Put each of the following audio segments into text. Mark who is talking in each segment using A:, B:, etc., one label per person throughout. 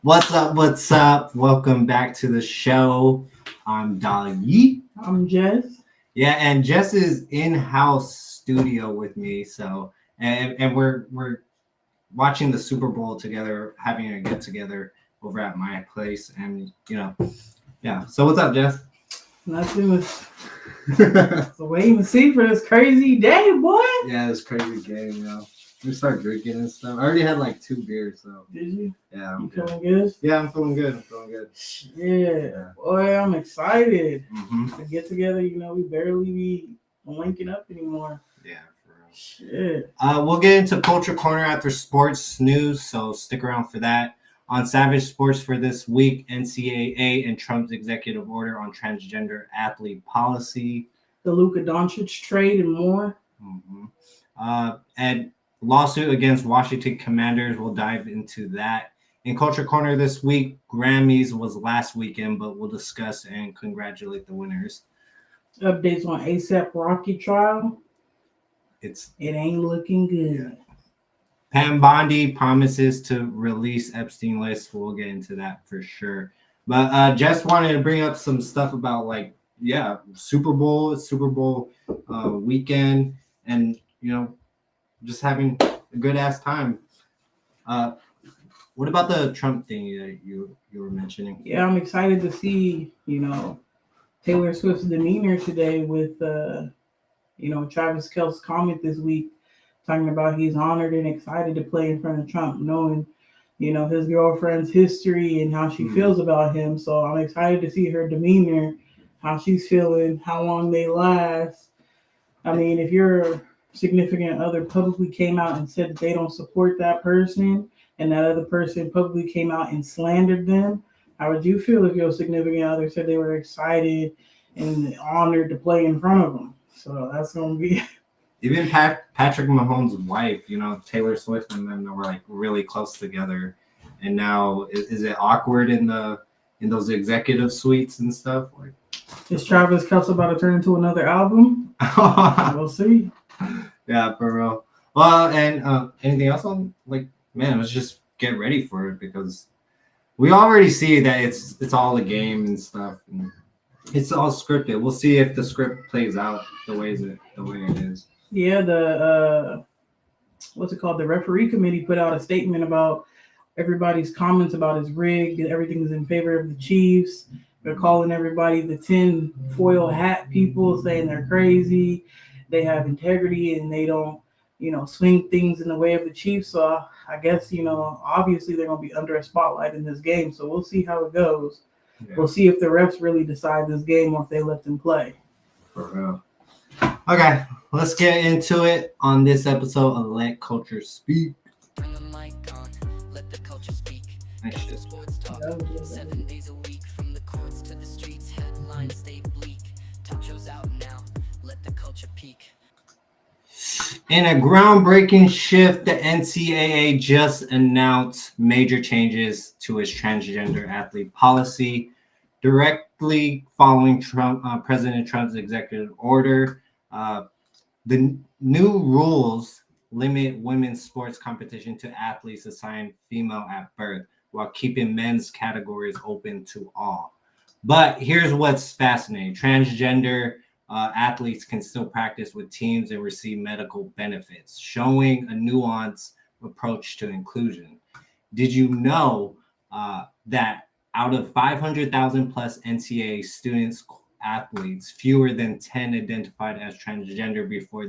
A: What's up? What's up? Welcome back to the show. I'm Dolly.
B: I'm Jess.
A: Yeah, and Jess is in-house studio with me. So, and we're watching the Super Bowl together, having a get together over at my place, and yeah. So what's up, Jess?
B: Nothing was the wait and see for this crazy day, boy.
A: Yeah, it's crazy game. We start drinking and stuff. I already had like 2 beers, so
B: Did you?
A: yeah,
B: You feeling good?
A: Yeah, I'm feeling good.
B: Yeah. Boy, I'm excited
A: Mm-hmm.
B: to get together. We barely be linking up anymore.
A: Yeah, for real.
B: Shit.
A: We'll get into Culture Corner after sports news, so stick around for that. On Savage Sports for this week, NCAA and Trump's executive order on transgender athlete policy.
B: The Luka Doncic trade and more.
A: And lawsuit against Washington Commanders. We'll dive into that. In Culture Corner this week, Grammys was last weekend, but we'll discuss and congratulate the winners.
B: Updates on ASAPRocky trial. It ain't looking good.
A: Yeah. Pam Bondi promises to release EpsteinList. We'll get into that for sure. But just wanted to bring up some stuff about Super Bowl weekend, and just having a good ass time. What about the Trump thing that you were mentioning?
B: Yeah, I'm excited to see Taylor Swift's demeanor today with Travis Kelce's comment this week, talking about he's honored and excited to play in front of Trump, knowing his girlfriend's history and how she feels about him. So I'm excited to see her demeanor, how she's feeling, how long they last. I mean, if your significant other publicly came out and said that they don't support that person, and that other person publicly came out and slandered them, how would you feel if your significant other said they were excited and honored to play in front of them? So that's going to be...
A: Even Patrick Mahomes' wife, Taylor Swift and them were like really close together. And now, is it awkward in those executive suites and stuff? Like,
B: is Travis Kelce about to turn into another album? We'll see.
A: Yeah, for real. Well, and anything else on let's just get ready for it, because we already see that it's all a game and stuff, and it's all scripted. We'll see if the script plays out the way it is.
B: Yeah, the the referee committee put out a statement about everybody's comments about his rig. Everything is in favor of the Chiefs. They're calling everybody the 10 foil hat people, saying they're crazy, they have integrity, and they don't swing things in the way of the Chiefs. So I guess, obviously they're going to be under a spotlight in this game. So we'll see how it goes. Yeah. We'll see if the refs really decide this game or if they let them play.
A: For real. Okay, let's get into it on this episode of Let Culture Speak. Bring the mic on, let the culture speak. Nice shit. 7 days a week, from the courts to the streets, headlines stay bleak. Top shows out now, let the culture peak. In a groundbreaking shift, the NCAA just announced major changes to its transgender athlete policy, directly following President Trump's executive order. The new rules limit women's sports competition to athletes assigned female at birth, while keeping men's categories open to all. But here's what's fascinating. Transgender athletes can still practice with teams and receive medical benefits, showing a nuanced approach to inclusion. Did you know that out of 500,000 plus NCAA students athletes, fewer than 10 identified as transgender before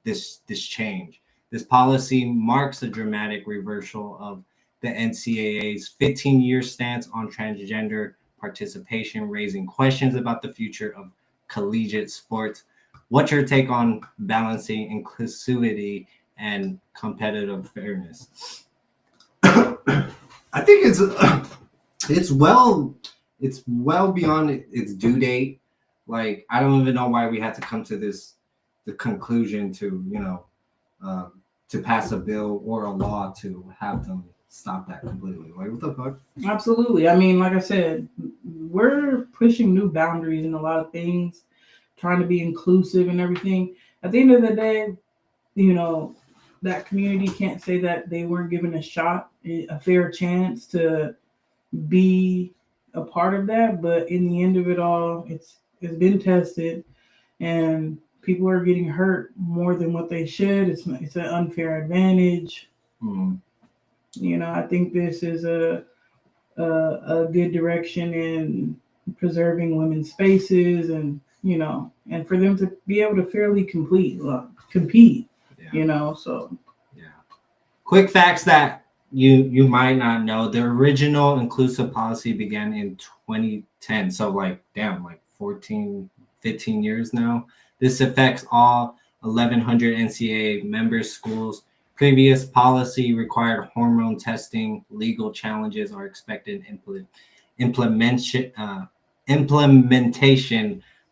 A: this change? This policy marks a dramatic reversal of the NCAA's 15-year stance on transgender participation, raising questions about the future of collegiate sports. What's your take on balancing inclusivity and competitive fairness? I think it's well beyond its due date. Like, I don't even know why we had to come to the conclusion to to pass a bill or a law to have them stop that completely. Like, what the fuck?
B: Absolutely. I mean, like I said, we're pushing new boundaries in a lot of things, trying to be inclusive and everything. At the end of the day, that community can't say that they weren't given a shot, a fair chance to be a part of that. But in the end of it all, it's been tested, and people are getting hurt more than what they should. It's an unfair advantage. I think this is a good direction in preserving women's spaces, and and for them to be able to fairly compete. So
A: quick facts that you might not know: the original inclusive policy began in 2010, so 14, 15 years now. This affects all 1,100 NCAA member schools. Previous policy required hormone testing. Legal challenges are expected. Implementation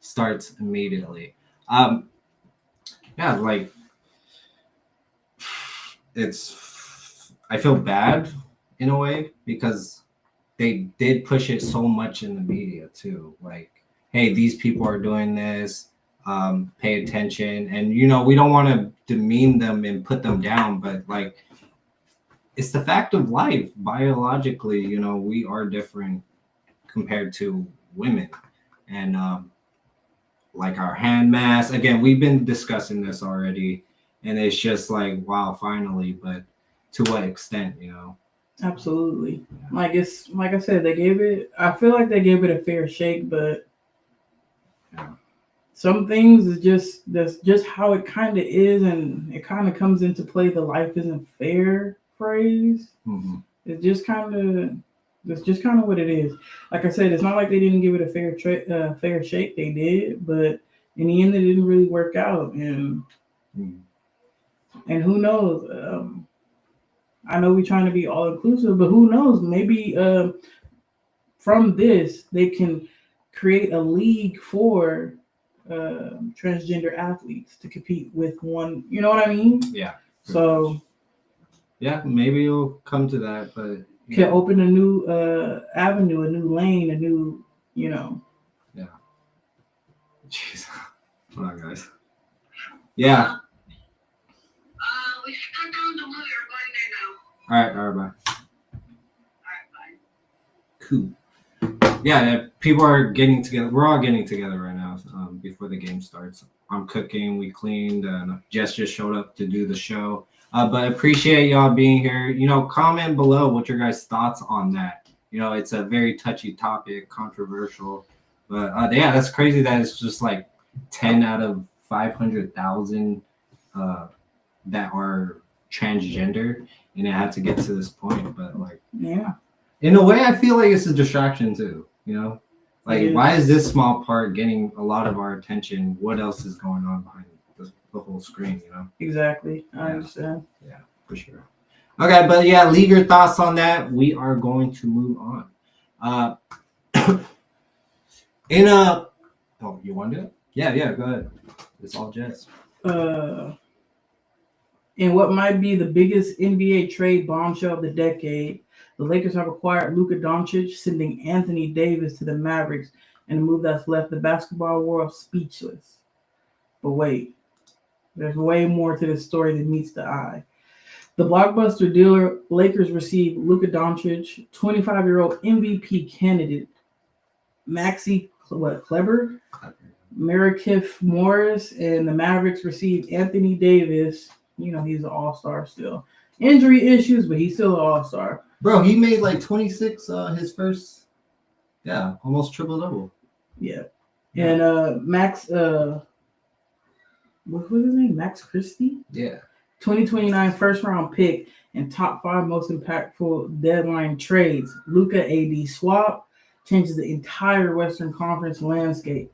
A: starts immediately. I feel bad in a way because they did push it so much in the media too. Like, hey, these people are doing this. Pay attention, and we don't want to demean them and put them down, but it's the fact of life. Biologically, we are different compared to women, and our hand mass. Again, we've been discussing this already, and it's just wow, finally. But to what extent,
B: Absolutely. Yeah. Like I said, I feel like they gave it a fair shake, but some things that's just how it kind of is, and it kind of comes into play. The "life isn't fair" phrase. It's just kind of what it is. Like I said, it's not like they didn't give it a fair shake. They did, but in the end, it didn't really work out. And who knows? I know we're trying to be all inclusive, but who knows? Maybe from this they can create a league for transgender athletes to compete with one. You know what I mean?
A: Yeah.
B: So.
A: Yeah, maybe it'll come to that, but
B: can open a new avenue, a new lane, a new,
A: Yeah. Jeez. Hold on, guys. Yeah.
C: We shut down the movie. We're going there now.
A: All right, bye.
C: All right, bye.
A: Cool. Yeah, people are getting together. We're all getting together right now before the game starts. I'm cooking. We cleaned. Jess just showed up to do the show. But appreciate y'all being here. Comment below what your guys' thoughts on that. It's a very touchy topic, controversial. But yeah, that's crazy that it's just 10 out of 500,000 that are transgender, and it had to get to this point. But
B: yeah,
A: in a way, I feel like it's a distraction too. Why is this small part getting a lot of our attention? What else is going on behind the whole screen?
B: Exactly. I understand.
A: Yeah, for sure. Okay, but yeah, leave your thoughts on that. We are going to move on. Oh, you want to do it? Yeah, go ahead. It's all Jess.
B: In what might be the biggest NBA trade bombshell of the decade, the Lakers have acquired Luka Doncic, sending Anthony Davis to the Mavericks, in a move that's left the basketball world speechless. But wait, there's way more to this story than meets the eye. The blockbuster deal Lakers received Luka Doncic, 25-year-old MVP candidate Maxi Kleber, Markieff Morris, and the Mavericks received Anthony Davis. He's an all-star still. Injury issues, but he's still an all-star.
A: Bro, he made 26 his first, almost triple-double.
B: Yeah. And Max, what was his name? Max Christie?
A: Yeah.
B: 2029 first-round pick and top 5 most impactful deadline trades. Luka AD swap changes the entire Western Conference landscape.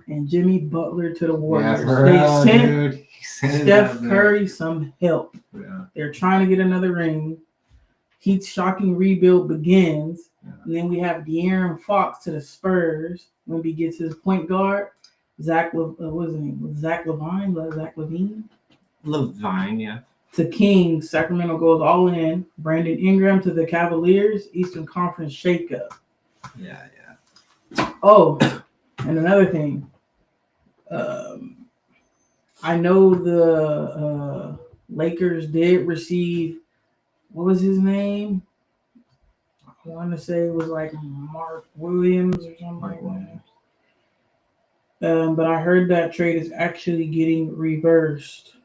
B: And Jimmy Butler to the Warriors.
A: Yeah,
B: they sent Steph Curry some help.
A: Yeah.
B: They're trying to get another ring. Heat's shocking rebuild begins. Yeah. And then we have De'Aaron Fox to the Spurs when he gets his point guard. Zach Levine? Zach Levine?
A: Levine, yeah.
B: To Kings. Sacramento goes all in. Brandon Ingram to the Cavaliers. Eastern Conference shakeup.
A: Yeah.
B: Oh, and another thing. I know the Lakers did receive, what was his name? want to say it was like Mark Williams or something like that. But I heard that trade is actually getting reversed.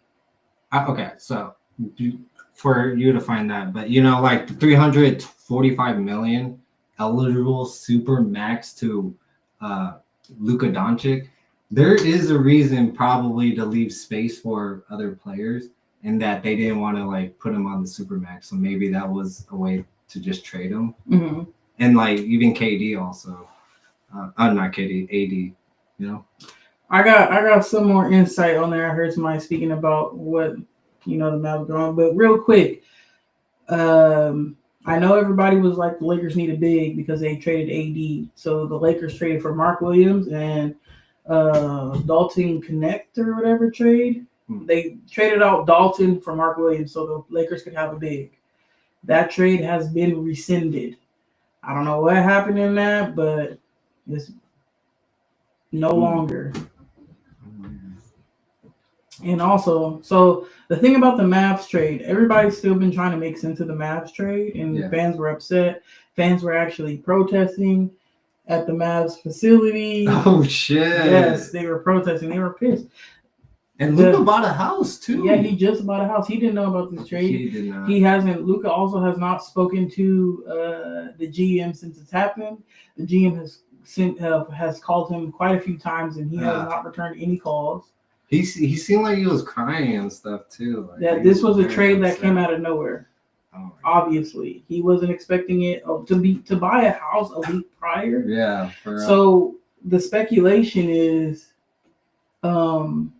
A: Okay, so for you to find that, but like 345 million eligible super max to Luka Doncic. There is a reason probably to leave space for other players, and that they didn't want to like put him on the super max. So maybe that was a way to just trade him.
B: Mm-hmm.
A: And like even KD also, not KD, AD.
B: I got some more insight on there. I heard somebody speaking about what the Mavs are on, but real quick, I know everybody was like the Lakers need a big because they traded AD. So the Lakers traded for Mark Williams and Dalton Connect or whatever trade. They traded out Dalton for Mark Williams so the Lakers could have a big. That trade has been rescinded. I don't know what happened in that, but it's no longer. And also, so the thing about the Mavs trade, everybody's still been trying to make sense of the Mavs trade, and fans were upset. Fans were actually protesting at the Mavs facility.
A: Oh, shit.
B: Yes, they were protesting. They were pissed.
A: And Luka bought a house, too.
B: Yeah, he just bought a house. He didn't know about this trade.
A: He did not.
B: He hasn't. Luka also has not spoken to the GM since it's happened. The GM has called him quite a few times, and he has not returned any calls.
A: He seemed like he was crying and stuff too.
B: Like, this was a trade that came out of nowhere.
A: Oh,
B: obviously, he wasn't expecting it to buy a house a week prior.
A: Yeah.
B: So the speculation is, so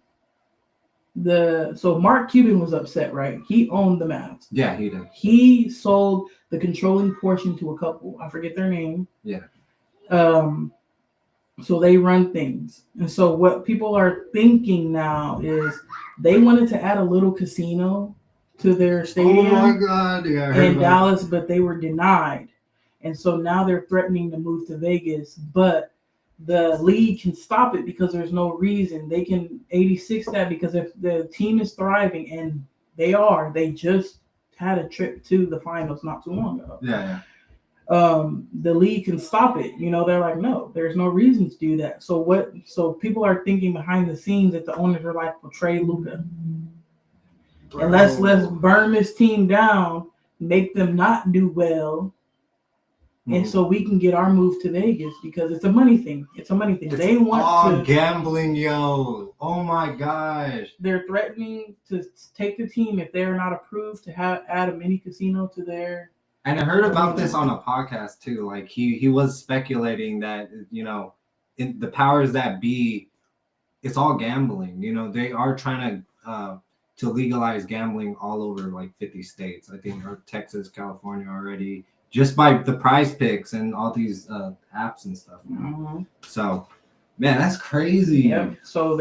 B: Mark Cuban was upset, right? He owned the Mavs.
A: Yeah, he did.
B: He sold the controlling portion to a couple. I forget their name.
A: Yeah.
B: So they run things. And so what people are thinking now is they wanted to add a little casino to their stadium.
A: Oh my God. Yeah,
B: in Dallas, but they were denied. And so now they're threatening to move to Vegas, but the league can stop it because there's no reason. They can 86 that because if the team is thriving, and they just had a trip to the finals not too long ago.
A: Yeah.
B: The league can stop it. They're like, no, there's no reason to do that. So people are thinking behind the scenes that the owners are like, well, trade Luka. And let's burn this team down, make them not do well. And so we can get our move to Vegas because it's a money thing. They want to
A: gambling, yo. Oh my gosh.
B: They're threatening to take the team if they're not approved to add a mini casino to their.
A: And I heard about this on a podcast too. Like he was speculating that in the powers that be, it's all gambling. They are trying to legalize gambling all over like 50 states. I think or Texas, California already, just by the Prize Picks and all these apps and stuff.
B: Mm-hmm.
A: So, man, that's crazy.
B: Yep. So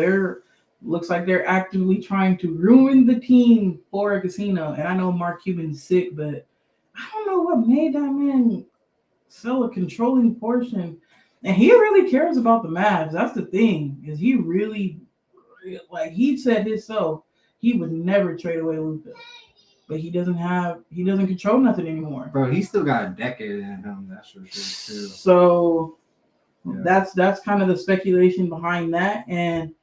B: looks like they're actively trying to ruin the team for a casino. And I know Mark Cuban's sick, but I don't know what made that man sell a controlling portion. And he really cares about the Mavs. That's the thing, is he really, like he said himself, he would never trade away Luka. But he doesn't control nothing anymore.
A: Bro, he still got a decade in him, that's for sure too.
B: So that's kind of the speculation behind that. And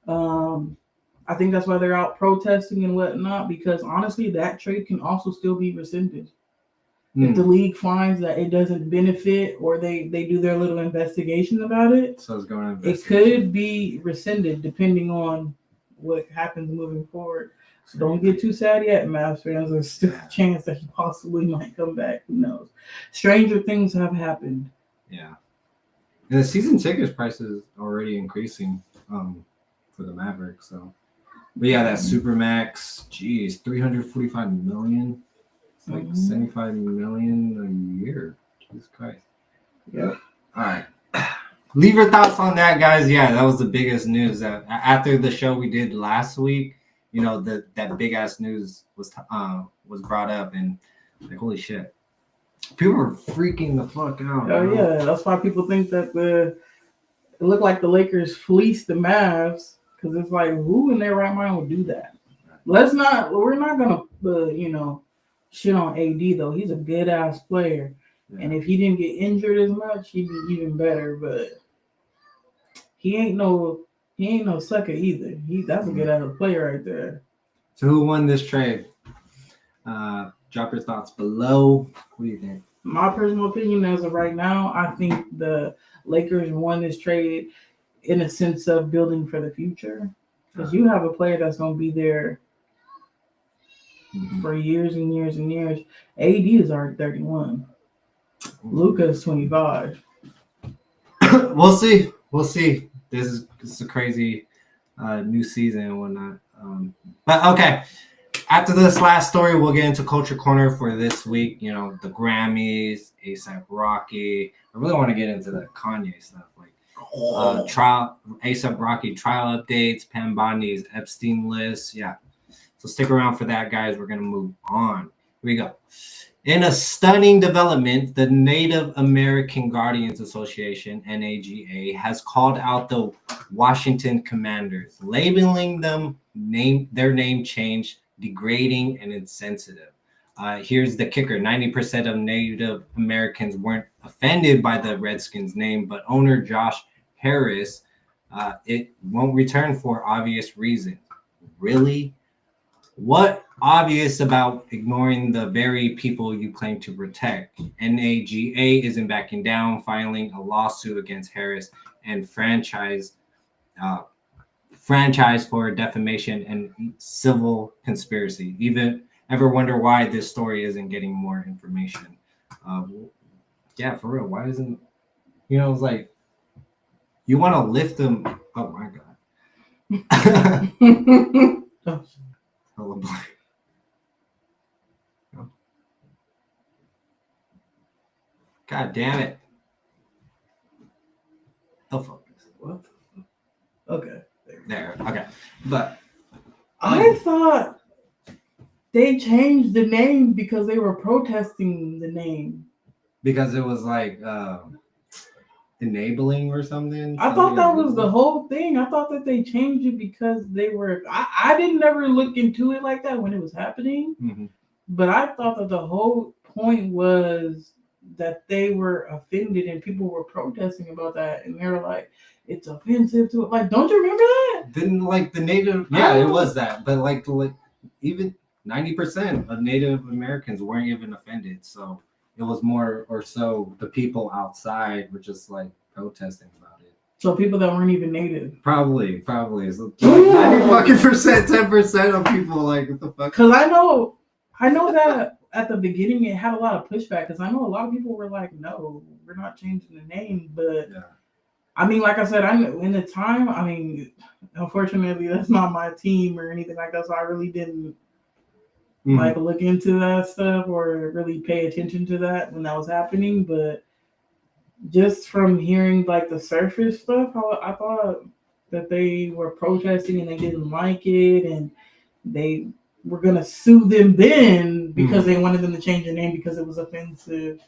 B: I think that's why they're out protesting and whatnot, because honestly, that trade can also still be rescinded. If the league finds that it doesn't benefit or they do their little investigation about it,
A: so it's going to
B: it could be rescinded depending on what happens moving forward. So don't get too sad yet, Mavs fans. There's still a chance that he possibly might come back. Who knows? Stranger things have happened.
A: Yeah. And the season tickets prices already increasing for the Mavericks. So, but yeah, that Supermax, geez, 345 million. It's like 75 million a year. Jesus Christ.
B: Yep.
A: All right. Leave your thoughts on that, guys. Yeah, that was the biggest news. After the show we did last week, that big ass news was brought up, and like, holy shit, people were freaking the fuck out.
B: Oh yeah, that's why people think that it looked like the Lakers fleeced the Mavs, because it's like, who in their right mind would do that? We're not gonna shit on AD though. He's a good ass player. And if he didn't get injured as much, he'd be even better. But he ain't no sucker either. That's a good ass player right there.
A: So who won this trade? Drop your thoughts below. What do you think?
B: My personal opinion as of right now, I think the Lakers won this trade in a sense of building for the future. Because you have a player that's going to be there for years and years and years. AD is already 31. Luka is 25.
A: We'll see. This is a crazy new season and whatnot. But okay. After this last story, we'll get into Culture Corner for this week. You know, the Grammys, ASAPRocky. I really want to get into the Kanye stuff, like ASAPRocky trial updates, Pam Bondi's EpsteinList. Yeah. So stick around for that, guys. We're going to move on. Here we go. In a stunning development, the Native American Guardians Association, NAGA, has called out the Washington Commanders, labeling them their name change degrading and insensitive. Here's the kicker. 90% of Native Americans weren't offended by the Redskins name, but owner Josh Harris, it won't return for obvious reasons. Really? What obvious about ignoring the very people you claim to protect? NAGA isn't backing down, filing a lawsuit against Harris and franchise for defamation and civil conspiracy. Even ever wonder why this story isn't getting more information? Yeah, for real. Why isn't, it's like, you want to lift them. Oh my God. God damn it. They'll focus.
B: What? Okay.
A: There. Okay. But
B: I thought they changed the name because they were protesting the name.
A: Because it was like enabling or something.
B: I thought that was the whole thing. I thought that they changed it because they were. I didn't ever look into it like that when it was happening.
A: Mm-hmm.
B: But I thought that the whole point was that they were offended and people were protesting about that, and they were like, "It's offensive to it." Like, don't you remember that?
A: Didn't like the Native? Yeah, it was that. But like even 90% of Native Americans weren't even offended. So it was more or so the people outside were just like protesting about it.
B: So people that weren't even Native.
A: Probably. So, 90% 10% of people like, what the fuck?
B: Because I know that at the beginning it had a lot of pushback. Because I know a lot of people were like, "No, we're not changing the name." But
A: yeah.
B: I mean, like I said, in the time, I mean, unfortunately, that's not my team or anything like that. So I really didn't like look into that stuff or really pay attention to that when that was happening. But just from hearing like the surface stuff, I thought that they were protesting and they didn't like it, and they were gonna sue them then because they wanted them to change their name because it was offensive.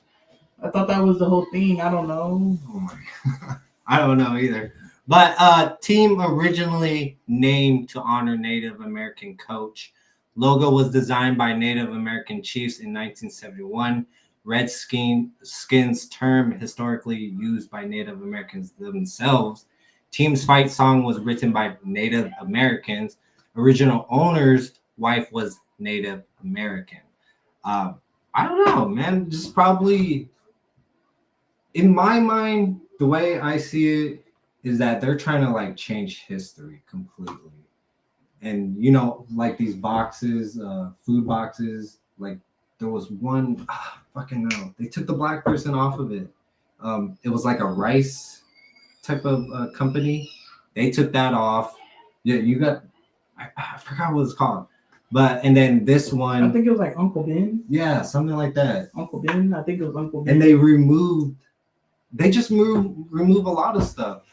B: I thought that was the whole thing. I don't know.
A: Oh my God. I don't know either. But team originally named to honor Native American coach. Logo was designed by Native American chiefs in 1971. Redskins term historically used by Native Americans themselves. Team's fight song was written by Native Americans. Original owner's wife was Native American. I don't know, man. Just probably, in my mind, the way I see it is that they're trying to like change history completely. And like these boxes, food boxes, like there was one, fucking no, they took the black person off of it. It was like a rice type of company. They took that off. Yeah, you got, I forgot what it's called. And then this one,
B: I think it was like Uncle Ben.
A: Yeah, something like that.
B: Uncle Ben, I think it was Uncle Ben.
A: And they just remove a lot of stuff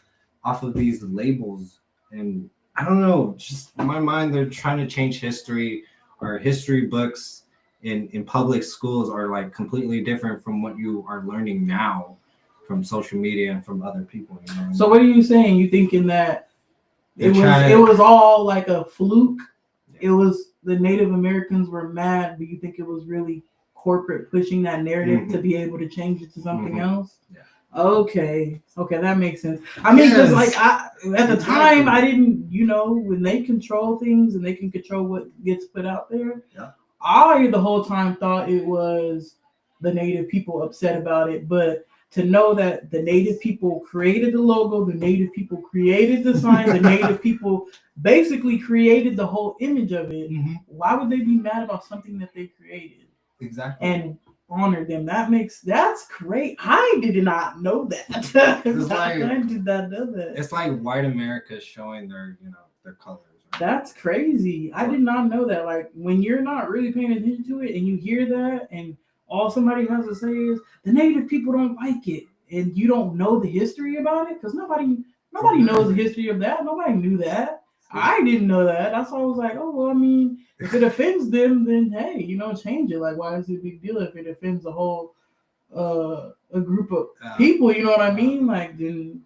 A: off of these labels. And I don't know, just in my mind, they're trying to change history. Or history books in public schools are like completely different from what you are learning now from social media and from other people.
B: So what are you saying? You thinking that it was all like a fluke? Yeah. It was the Native Americans were mad, but you think it was really corporate pushing that narrative to be able to change it to something else.
A: Yeah.
B: Okay, that makes sense. I mean, because like at the time, I didn't, when they control things and they can control what gets put out there.
A: Yeah.
B: I the whole time thought it was the Native people upset about it, but to know that the Native people created the logo, the Native people created the sign, the Native people basically created the whole image of it. Why would they be mad about something that they created?
A: Exactly.
B: And honor them. That's great. I did not know that. I did not know that.
A: It's like white America showing their colors. Right?
B: That's crazy. I did not know that. Like when you're not really paying attention to it and you hear that and all somebody has to say is the Native people don't like it, and you don't know the history about it, because nobody knows the history of that. Nobody knew that. I didn't know that. That's why I was like, oh well, I mean, if it offends them, then hey, change it. Like, why is it a big deal if it offends a whole a group of people? You know what I mean? Like, then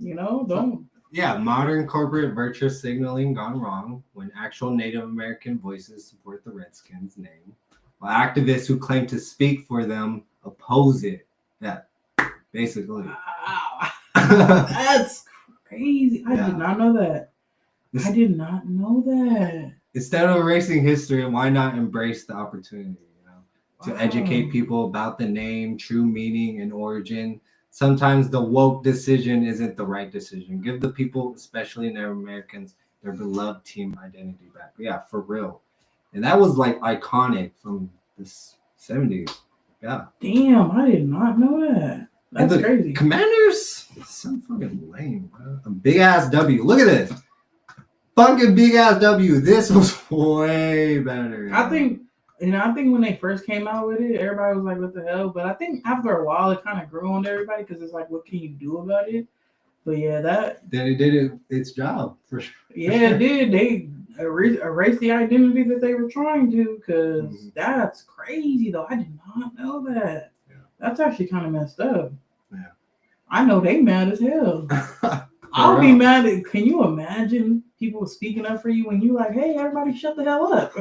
B: don't.
A: Yeah, modern corporate virtue signaling gone wrong when actual Native American voices support the Redskins name. While activists who claim to speak for them oppose it. Yeah, basically.
B: Wow. That's crazy. I did not know that. I did not know that.
A: Instead of erasing history, why not embrace the opportunity, to educate people about the name, true meaning, and origin? Sometimes the woke decision isn't the right decision. Give the people, especially Native Americans, their beloved team identity back. Yeah, for real. And that was like iconic from the 70s. Yeah.
B: Damn, I did not know that. That's crazy.
A: Commanders, so fucking lame, bro. A big ass W. Look at this. Fucking big ass W. This was way better.
B: I think when they first came out with it, everybody was like, what the hell? But I think after a while, it kind of grew on everybody because it's like, what can you do about it? But yeah, then
A: it did its job for sure.
B: Yeah, it did. They erased the identity that they were trying to, because that's crazy, though. I did not know that. Yeah. That's actually kind of messed up. Yeah. I know they mad as hell. I'll be mad. Can you imagine people speaking up for you when you like, hey, everybody shut the hell up?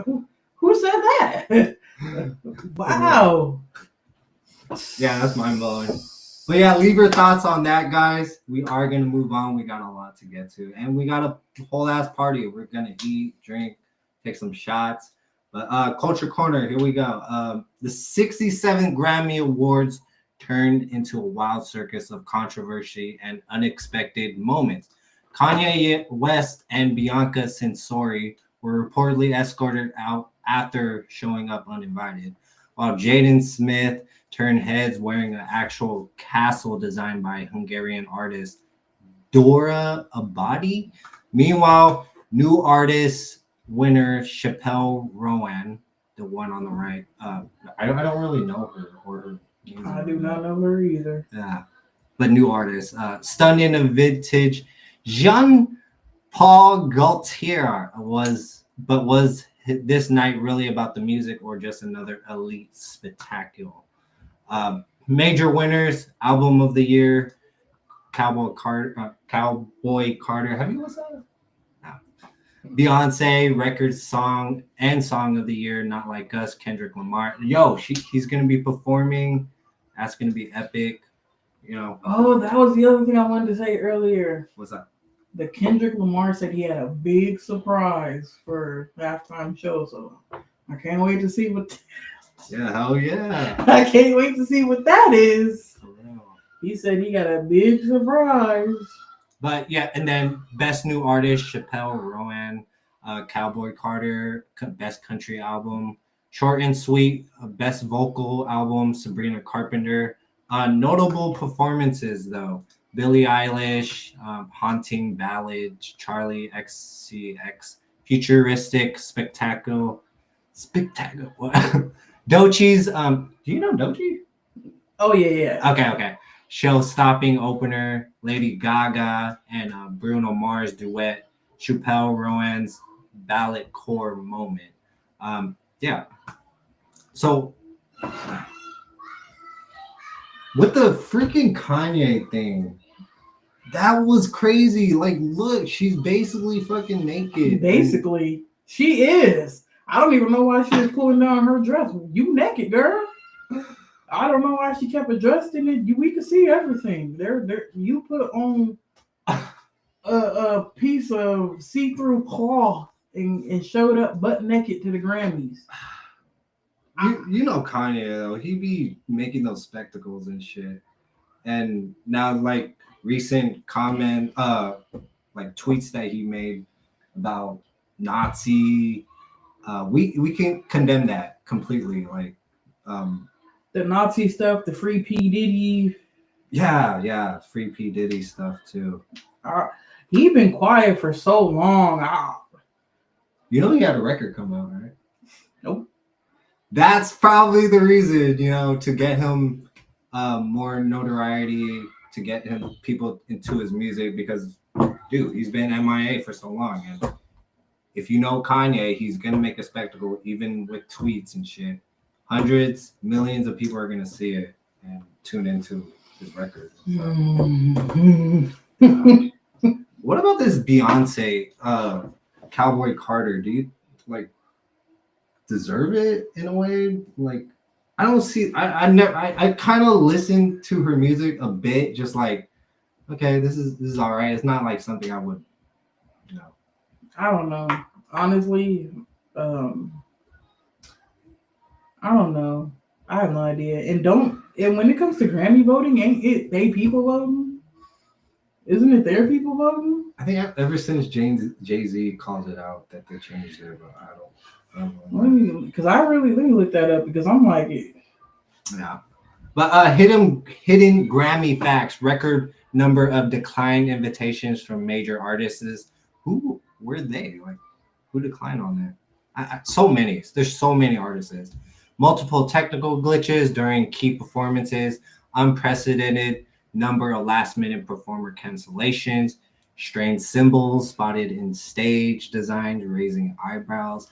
B: Who said that? Wow.
A: Yeah, that's mind-blowing. But yeah, leave your thoughts on that, guys. We are going to move on. We got a lot to get to. And we got a whole-ass party. We're going to eat, drink, take some shots. But Culture Corner, here we go. The 67th Grammy Awards turned into a wild circus of controversy and unexpected moments. Kanye West and Bianca Censori were reportedly escorted out after showing up uninvited, while Jaden Smith turned heads wearing an actual castle designed by Hungarian artist Dora Abadi. Meanwhile, new artist winner Chappelle Rowan, the one on the right, I don't really know her or her music.
B: I do not know her either.
A: Yeah, but new artist, stunned in a vintage Jean-Paul Gaultier was this night really about the music or just another elite spectacle? Major winners: album of the year, Cowboy Carter. Have you listened to that? No. Beyonce, record song and song of the year, Not Like Us, Kendrick Lamar. Yo, he's gonna be performing. That's gonna be epic.
B: Oh, that was the other thing I wanted to say earlier.
A: What's that?
B: The Kendrick Lamar said he had a big surprise for halftime show, so I can't wait to see what.
A: Yeah, hell yeah!
B: I can't wait to see what that is. He said he got a big surprise.
A: But yeah, and then best new artist Chappelle Rowan, Cowboy Carter, best country album, Short and Sweet, best vocal album Sabrina Carpenter. Notable performances though: Billie Eilish, Haunting Ballad, Charlie XCX, Futuristic, Spectacle. Dochi's, do you know Dochi?
B: Oh yeah.
A: Okay. Show-stopping opener, Lady Gaga and Bruno Mars duet, Chappelle Rowan's ballad core moment. Yeah. So with the freaking Kanye thing, that was crazy. Like, look, she's basically fucking naked.
B: Basically, she is. I don't even know why she was pulling down her dress. You naked, girl. I don't know why she kept addressing it. We could see everything. You put on a piece of see-through cloth and showed up butt naked to the Grammys.
A: You know Kanye though, he be making those spectacles and shit. And now like recent like tweets that he made about Nazi, we can condemn that completely. Like
B: the Nazi stuff, the free P Diddy.
A: Yeah, free P Diddy stuff too.
B: He been quiet for so long.
A: You know he had a record come out, right?
B: Nope.
A: That's probably the reason, to get him more notoriety, to get him people into his music, because dude, he's been MIA for so long, and if you know Kanye, he's gonna make a spectacle, even with tweets and shit. Hundreds, millions of people are gonna see it and tune into his record. What about this Beyonce, Cowboy Carter? Do you like deserve it in a way? Like, I don't see. I kind of listen to her music a bit, just like, okay, this is all right. It's not like something I would,
B: I don't know. Honestly, I don't know. I have no idea. And when it comes to Grammy voting, ain't it they people voting? Isn't it their people voting?
A: I think ever since Jay-Z called it out that they changed it, but I don't know.
B: Let me look that up, because I'm like it.
A: Yeah. But hidden Grammy facts: record number of declined invitations from major artists. Who were they? Like, who declined on that? So many. There's so many artists. Multiple technical glitches during key performances. Unprecedented number of last-minute performer cancellations. Strange symbols spotted in stage designs, raising eyebrows.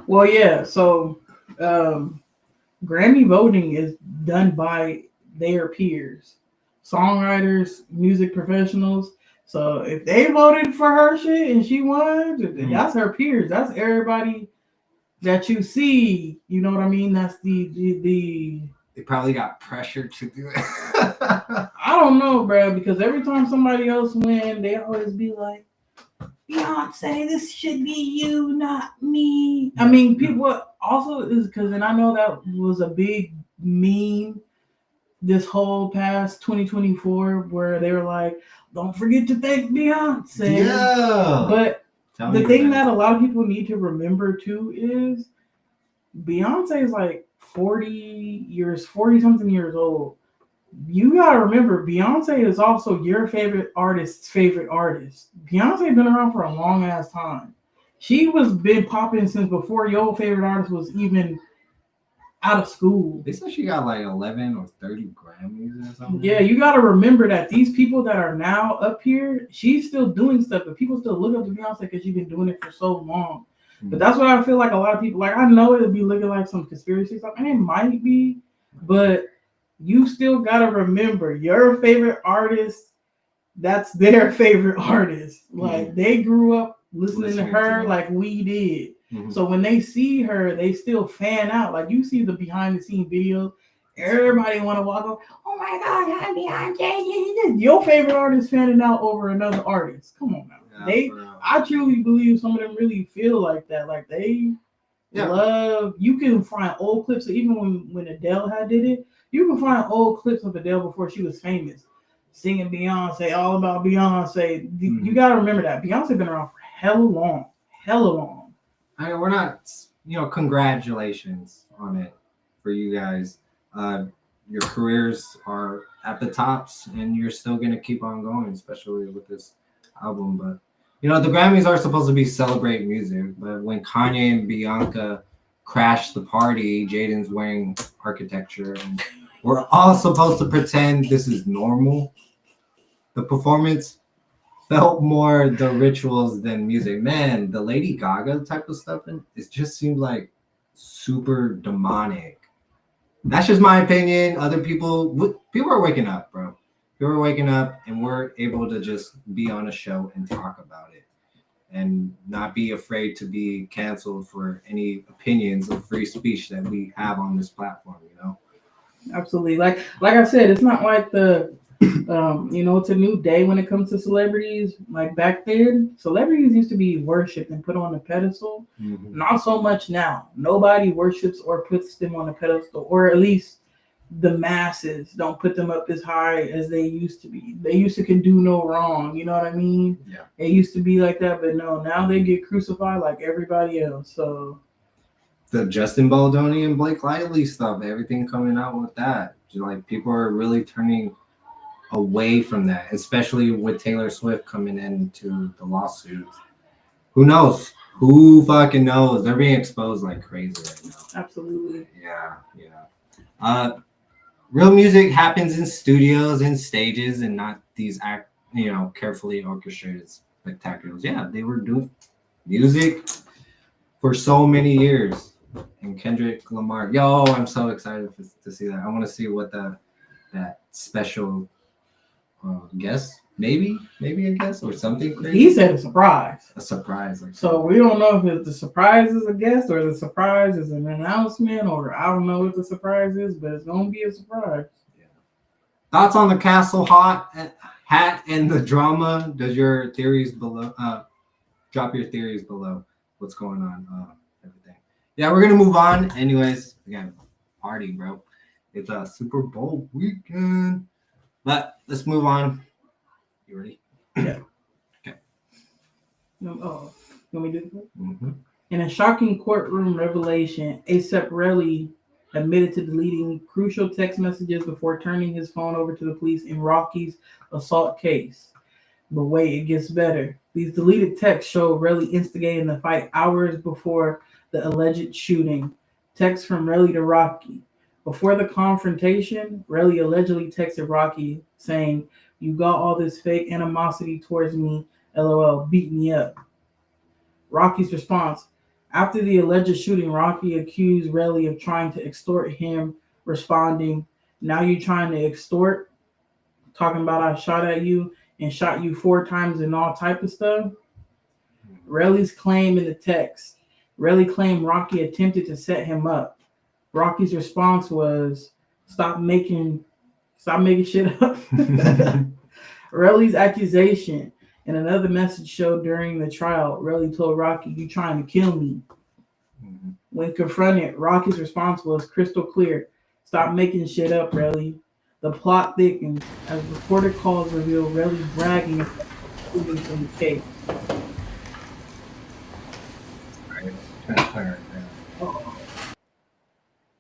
B: Well, yeah. So, Grammy voting is done by their peers, songwriters, music professionals. So if they voted for her shit and she won, that's her peers. That's everybody that you see. You know what I mean? That's the.
A: They probably got pressured to do it.
B: I don't know, bro, because every time somebody else win, they always be like, Beyonce, this should be you, not me. I mean, people also is because, and I know that was a big meme this whole past 2024 where they were like, don't forget to thank Beyonce.
A: Yeah.
B: But the thing that a lot of people need to remember too is Beyonce is like 40 something years old. You gotta remember, Beyonce is also your favorite artist's favorite artist. Beyonce been around for a long ass time. She was been popping since before your favorite artist was even out of school.
A: They said she got like 11 or 30 Grammys or something.
B: Yeah, you gotta remember that these people that are now up here, she's still doing stuff, but people still look up to Beyonce because she's been doing it for so long. Mm-hmm. But that's what I feel like a lot of people, like, I know it'll be looking like some conspiracy stuff, and it might be, but you still gotta remember your favorite artist, that's their favorite artist. Like, they grew up listening to her like we did. Mm-hmm. So when they see her, they still fan out. Like, you see the behind the scenes videos, everybody want to walk over, oh my God, I'm Beyonce. Your favorite artist fanning out over another artist. Come on now. Yeah, I truly believe some of them really feel like that. Like, they love, you can find old clips, even when Adele did it, you can find old clips of Adele before she was famous, singing Beyonce, all about Beyonce. Mm-hmm. You got to remember that. Beyonce been around for hella long.
A: I mean, we're not, congratulations on it for you guys. Your careers are at the tops, and you're still going to keep on going, especially with this album. But, the Grammys are supposed to be celebrate music, but when Kanye and Bianca crashed the party, Jaden's wearing architecture, and we're all supposed to pretend this is normal. The performance felt more the rituals than music. Man, the Lady Gaga type of stuff, it just seemed like super demonic. That's just my opinion. Other people are waking up, bro. People are waking up, and we're able to just be on a show and talk about it. and not be afraid to be canceled for any opinions of free speech that we have on this platform, you know?
B: Absolutely. Like I said, it's not like the it's a new day when it comes to celebrities. Like back then, celebrities used to be worshipped and put on a pedestal.
A: Mm-hmm.
B: Not so much now. Nobody worships or puts them on a pedestal, or at least the masses don't put them up as high as they used to be. They used to can do no wrong. You know what I mean?
A: Yeah.
B: It used to be like that, but no, now they get crucified like everybody else. So
A: The Justin Baldoni and Blake Lively stuff, everything coming out with that. Like, people are really turning away from that, especially with Taylor Swift coming into the lawsuits. Who knows? Who fucking knows? They're being exposed like crazy right now.
B: absolutely.
A: Yeah. Real music happens in studios and stages and not these carefully orchestrated spectaculars. Yeah, they were doing music for so many years. And Kendrick Lamar, I'm so excited to see that. I want to see what that special guest, maybe a guest or something crazy.
B: He said a surprise.
A: A surprise.
B: So we don't know if the surprise is a guest or the surprise is an announcement, or I don't know what the surprise is, but it's gonna be a surprise.
A: Yeah. Thoughts on the Castle hat and the drama? Does your theories below? Drop your theories below. What's going on? Everything. Yeah, we're gonna move on. Anyways, again, party, bro. It's a Super Bowl weekend. But let's move on. You ready?
B: Yeah.
A: Okay.
B: Oh, can we do this?
A: Mm-hmm.
B: In a shocking courtroom revelation, ASAPRocky admitted to deleting crucial text messages before turning his phone over to the police in Rocky's assault case. But wait, it gets better. These deleted texts show Relly instigating the fight hours before the alleged shooting. Text from Relly to Rocky. Before the confrontation, Relly allegedly texted Rocky saying, "You got all this fake animosity towards me, LOL, beat me up." Rocky's response: after the alleged shooting, Rocky accused Relly of trying to extort him, responding, "Now you trying to extort? Talking about I shot at you and shot you 4 times and all type of stuff." Relly's claim in the text. Relly claimed Rocky attempted to set him up. Rocky's response was, stop making shit up. Relly's accusation. In another message showed during the trial, Relly told Rocky, "You trying to kill me." Mm-hmm. When confronted, Rocky's response was crystal clear. "Stop making shit up, Relly." The plot thickens as reported calls reveal Relly bragging about moving from the case.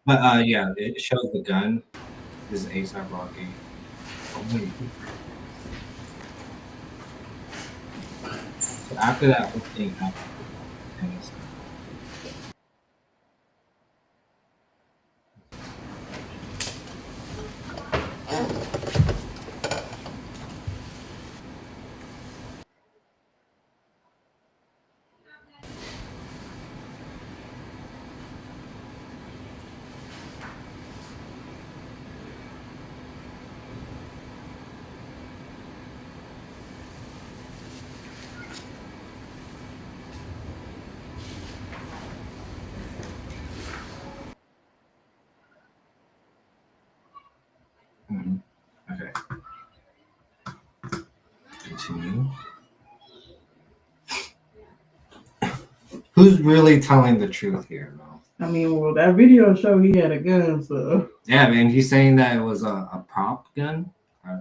A: But yeah, it shows the gun. This is ASAPRocky. So after that whole thing happened, okay. Continue. Who's really telling the truth here, though?
B: I mean, well, that video showed he had a gun, so.
A: Yeah, man, he's saying that it was a prop gun. I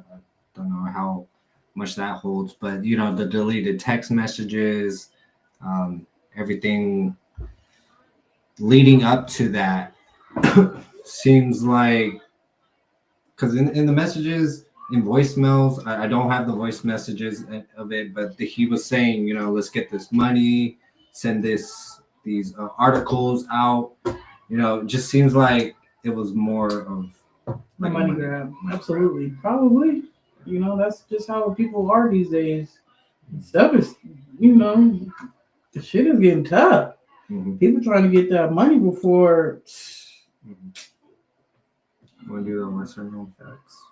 A: don't know how much that holds, but the deleted text messages, everything leading up to that seems like, because in the messages, in voicemails, I don't have the voice messages of it, but he was saying, let's get this money, send these articles out. It just seems like it was more of
B: like money grab. Absolutely. Probably. That's just how people are these days. Stuff is, the shit is getting tough. Mm-hmm. People trying to get that money before.
A: Mm-hmm. Want to do the lesser known facts?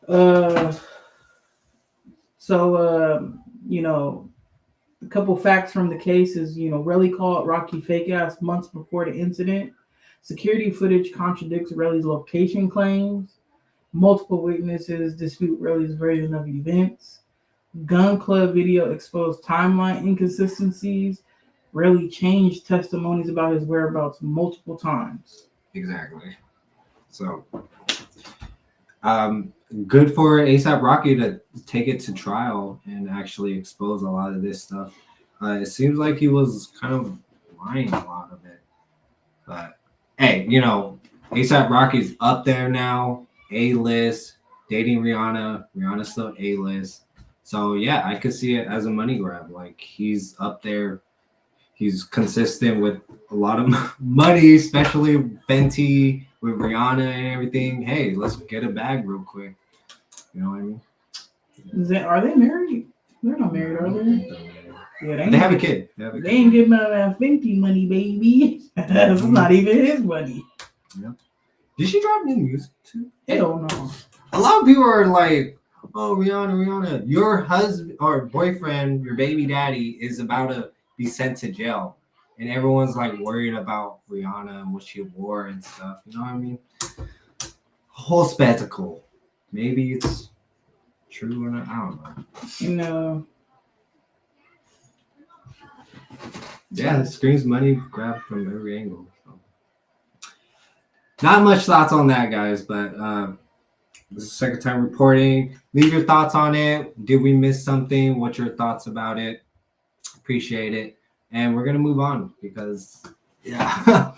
A: Yeah.
B: So, a couple facts from the case is, Relly called Rocky fake ass months before the incident. Security footage contradicts Relly's location claims. Multiple witnesses dispute Relly's version of events. Gun club video exposed timeline inconsistencies. Relly changed testimonies about his whereabouts multiple times.
A: Exactly. So, good for ASAPRocky to take it to trial and actually expose a lot of this stuff. It seems like he was kind of lying a lot of it. But, hey, ASAPRocky's up there now, A-list, dating Rihanna. Rihanna's still A-list. So, yeah, I could see it as a money grab. Like, he's up there. He's consistent with a lot of money, especially Fenty with Rihanna and everything. Hey, let's get a bag real quick. You know what I mean?
B: Are they married? They're not married, are they? Yeah,
A: they have a kid.
B: They ain't getting none of that Fenty money, baby. That's not even his money.
A: Yeah. Did she drop new music too?
B: Hell no.
A: A lot of people are like, oh, Rihanna, your husband or boyfriend, your baby daddy is about to be sent to jail. And everyone's like worried about Rihanna and what she wore and stuff. You know what I mean? Whole spectacle. Maybe it's true or not. I don't know. Yeah, it screams money grab from every angle. So. Not much thoughts on that, guys, but this is the second time reporting. Leave your thoughts on it. Did we miss something? What's your thoughts about it? Appreciate it. And we're going to move on because, yeah.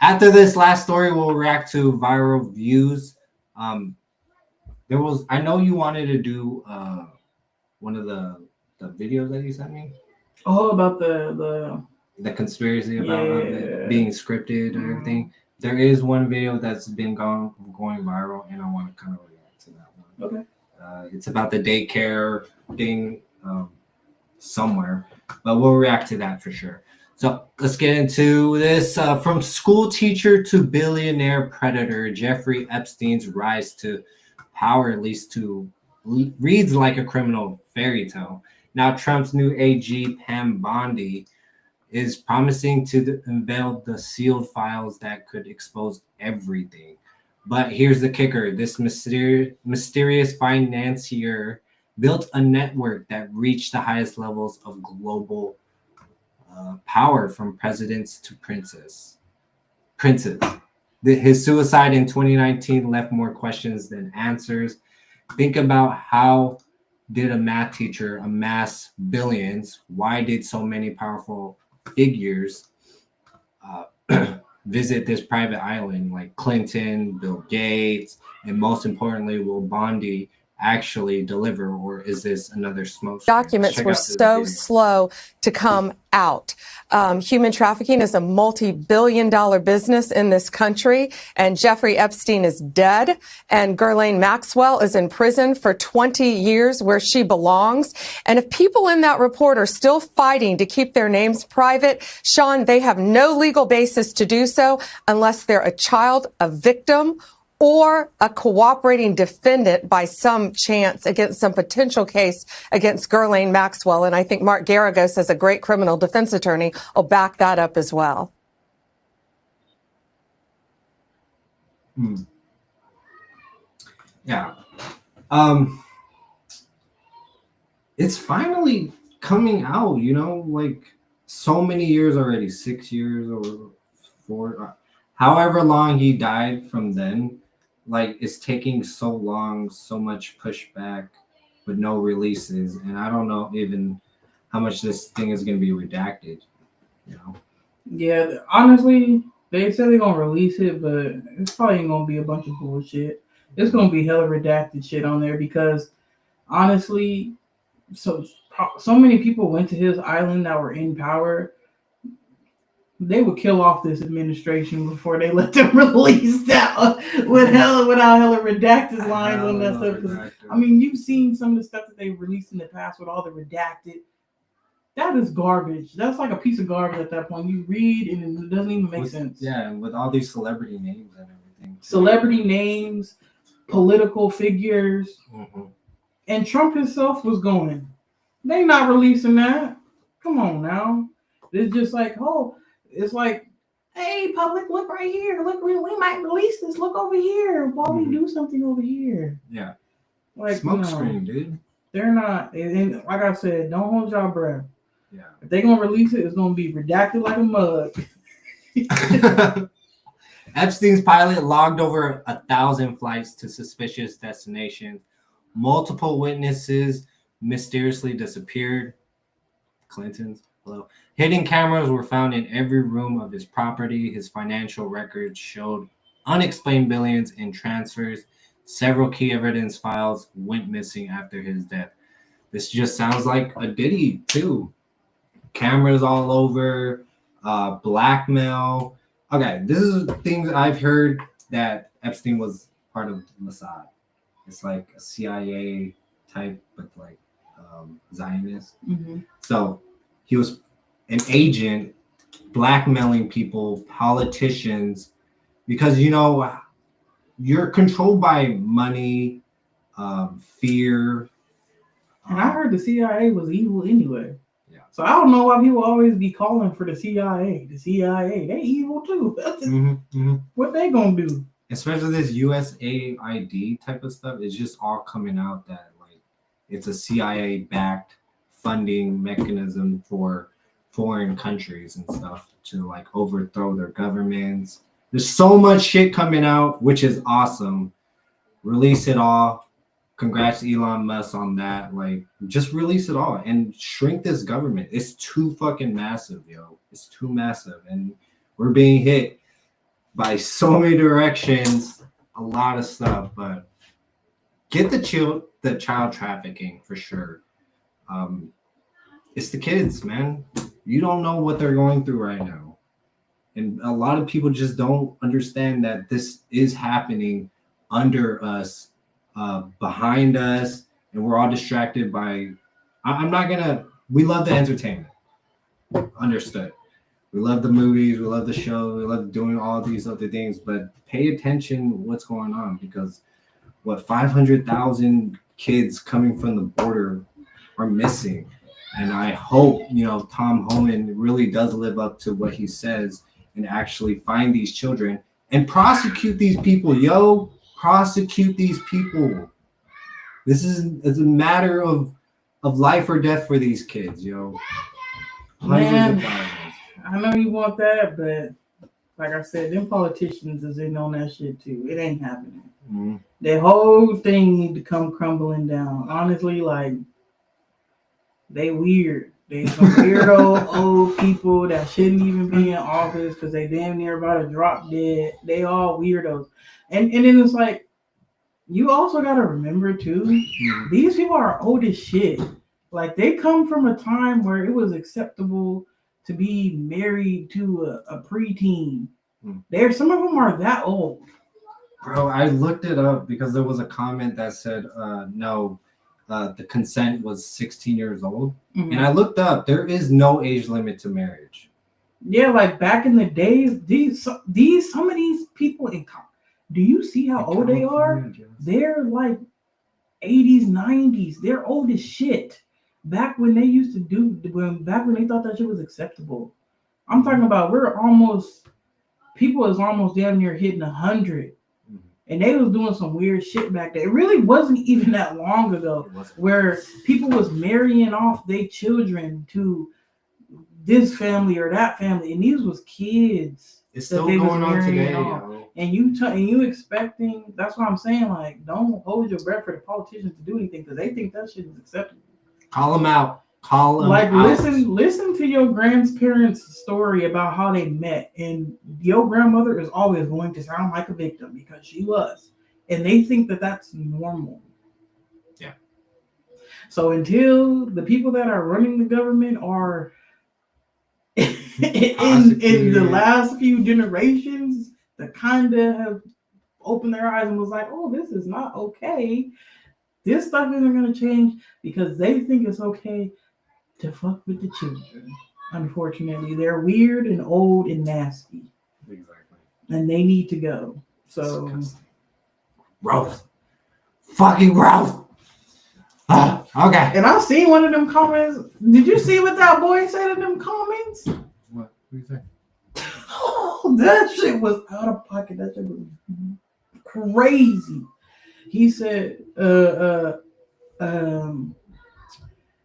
A: After this last story, we'll react to viral views. I know you wanted to do one of the videos that you sent me.
B: Oh, about the
A: conspiracy about it being scripted and everything. There is one video that's been going viral, and I want to kind of react to that one.
B: Okay.
A: It's about the daycare thing somewhere, but we'll react to that for sure. So let's get into this. From school teacher to billionaire predator, Jeffrey Epstein's rise to power, at least reads like a criminal fairy tale. Now Trump's new AG, Pam Bondi, is promising to unveil the sealed files that could expose everything. But here's the kicker. This mysterious financier built a network that reached the highest levels of global power, from presidents to princes. His suicide in 2019 left more questions than answers. Think about how did a math teacher amass billions? Why did so many powerful figures visit this private island, like Clinton, Bill Gates, and most importantly, will Bondi actually deliver, or is this another smoke?
D: Documents were so slow to come out. Human trafficking is a multi-billion-dollar business in this country, and Jeffrey Epstein is dead, and Ghislaine Maxwell is in prison for 20 years where she belongs. And if people in that report are still fighting to keep their names private, Sean, they have no legal basis to do so unless they're a child, a victim, or a cooperating defendant by some chance against some potential case against Ghislaine Maxwell. And I think Mark Garagos, as a great criminal defense attorney, will back that up as well.
A: Yeah. It's finally coming out, like so many years already, 6 years or 4, however long he died from then. Like, it's taking so long, so much pushback with no releases. And I don't know even how much this thing is going to be redacted,
B: Yeah, honestly, they said they're going to release it, but it's probably going to be a bunch of bullshit. It's going to be hella redacted shit on there because, honestly, so many people went to his island that were in power. They would kill off this administration before they let them release that without hella redacted lines on that stuff. Because I mean, you've seen some of the stuff that they've released in the past with all the redacted. That is garbage. That's like a piece of garbage at that point. You read and it doesn't even make sense.
A: Yeah, with all these celebrity names and everything.
B: Celebrity names, political figures.
A: Mm-hmm.
B: And Trump himself was going, they not releasing that. Come on now. It's just like, oh, it's like, hey, public, look right here. Look, we might release this. Look over here while we do something over here.
A: Yeah.
B: Like,
A: Smoke screen, dude.
B: They're not. And like I said, don't hold y'all breath.
A: Yeah.
B: If they're going to release it, it's going to be redacted like a mug.
A: Epstein's pilot logged over 1,000 flights to suspicious destinations. Multiple witnesses mysteriously disappeared. Clintons, hello. Hidden cameras were found in every room of his property. His financial records showed unexplained billions in transfers. Several key evidence files went missing after his death. This just sounds like a Diddy too. Cameras all over, blackmail. Okay, this is things I've heard that Epstein was part of Mossad. It's like a CIA type, but like Zionist.
B: Mm-hmm.
A: So he was an agent blackmailing people, politicians, because you're controlled by money, fear.
B: And I heard the CIA was evil anyway.
A: Yeah.
B: So I don't know why people always be calling for the CIA. The CIA, they evil too. What they gonna do?
A: Especially this USAID type of stuff, it's just all coming out that like it's a CIA-backed funding mechanism for foreign countries and stuff to like overthrow their governments. There's so much shit coming out, which is awesome. Release it all. Congrats Elon Musk on that. Like, just release it all and shrink this government. It's too fucking massive, yo. It's too massive, and we're being hit by so many directions, a lot of stuff. But get the child trafficking for sure. It's the kids, man. You don't know what they're going through right now, and a lot of people just don't understand that this is happening under us. Behind us, and we're all distracted by we love the entertainment. Understood. We love the movies, we love the show, we love doing all these other things, but pay attention what's going on, because 500,000 kids coming from the border are missing. And I hope Tom Holland really does live up to what he says and actually find these children and prosecute these people, yo. Prosecute these people. This is a matter of life or death for these kids, yo.
B: Man, I know you want that, but like I said, them politicians is in on that shit too. It ain't happening.
A: Mm-hmm.
B: The whole thing need to come crumbling down. Honestly, like, they weird. They some weirdo old people that shouldn't even be in office because they damn near about to drop dead. They all weirdos. And then it's like, you also got to remember too, these people are old as shit. Like, they come from a time where it was acceptable to be married to a preteen. Some of them are that old.
A: Bro, I looked it up because there was a comment that said, no, the consent was 16 years old. Mm-hmm. And I looked up, there is no age limit to marriage.
B: Yeah, like back in the days, some of these people in college, do you see how old they are? They're like 80s, 90s. They're old as shit. Back when they used to back when they thought that shit was acceptable. I'm talking about people is almost down near hitting 100. And they was doing some weird shit back there. It really wasn't even that long ago where people was marrying off their children to this family or that family. And these was kids.
A: It's still going on today, yo.
B: And you expecting, that's what I'm saying, like, don't hold your breath for the politicians to do anything because they think that shit is acceptable.
A: Call them out. Like,
B: listen to your grandparents' story about how they met, and your grandmother is always going to sound like a victim because she was, and they think that that's normal.
A: Yeah.
B: So until the people that are running the government are in the last few generations that kind of have opened their eyes and was like, oh, this is not okay. This stuff isn't going to change because they think it's okay to fuck with the children. Unfortunately, they're weird and old and nasty.
A: Exactly.
B: And they need to go. So,
A: gross. Fucking gross. Okay.
B: And I seen one of them comments. Did you see what that boy said in them comments?
A: What do you think?
B: Oh, that shit was out of pocket. That shit was crazy. He said,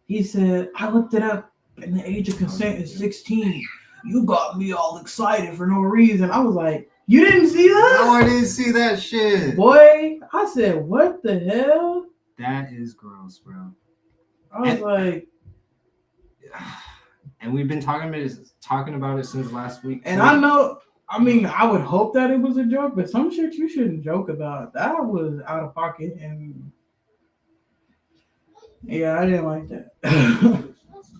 B: he said, I looked it up and the age of consent is 16. You got me all excited for no reason. I was like, you didn't see that?
A: No, I didn't see that shit.
B: Boy, I said, what the hell?
A: That is gross, bro.
B: I was like,
A: and we've been talking about it since last week.
B: and I know, I mean, I would hope that it was a joke, but some shit you shouldn't joke about. That was out of pocket, and yeah, I didn't like that.